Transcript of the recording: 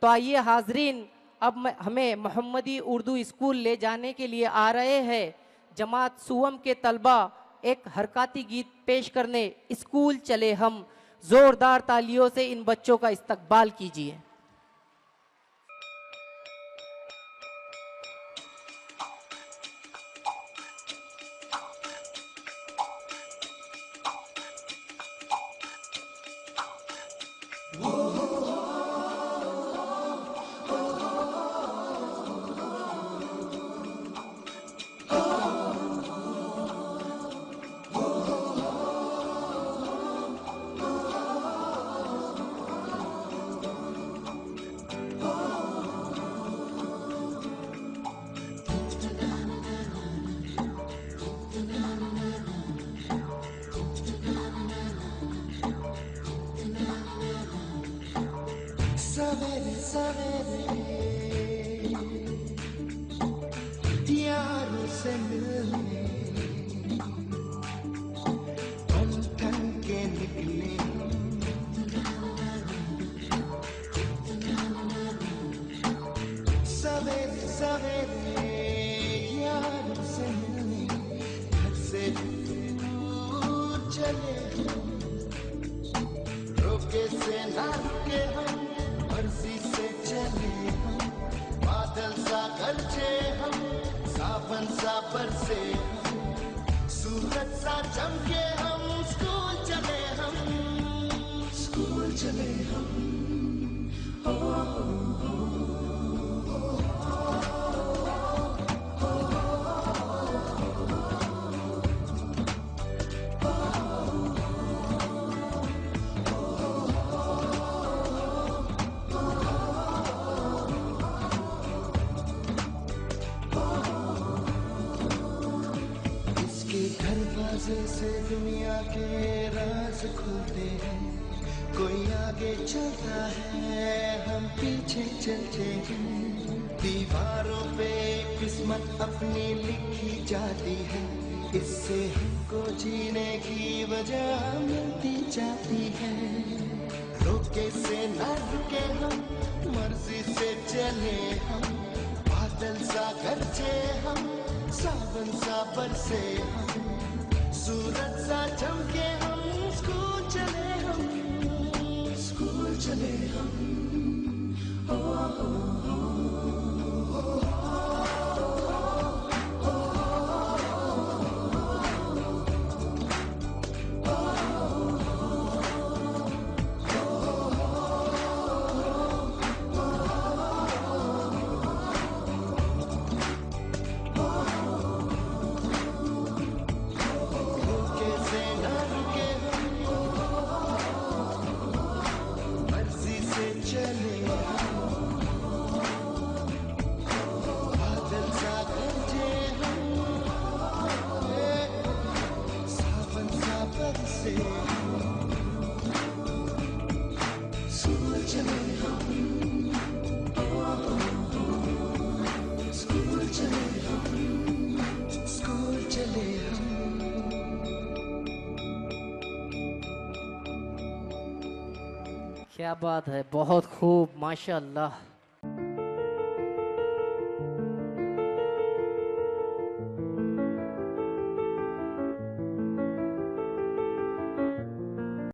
तो आइए हाजरीन, अब हमें मोहम्मदी उर्दू स्कूल ले जाने के लिए आ रहे हैं जमात सुवम के तलबा एक हरकाती गीत पेश करने। स्कूल चले हम, जोरदार तालियों से इन बच्चों का इस्तकबाल कीजिए। सवेरे सवेरे यार से मिलने हम ठन के निकले। सवेरे सवेरे यार से मिलने घर से दूर चले, रोके से ना रुके हम, मर्जी से चले हम, बादल सा गरजे हम, सावन सा बरसे हम, सूरज सा चमके हम, स्कूल चले हम, स्कूल चले हम। दरवाजे से दुनिया के राज खुलते हैं, कोई आगे चलता है हम पीछे चलते हैं, दीवारों पे किस्मत अपनी लिखी जाती है, इससे हमको जीने की वजह मिलती जाती है। रोके से ना रुके हम, मर्जी से चले हम, बादल सा गरजे हम, सावन सा बरसे हम, सूरज सा चमके हम, स्कूल चले हम, स्कूल चले हम। क्या बात है, बहुत खूब, माशाअल्लाह।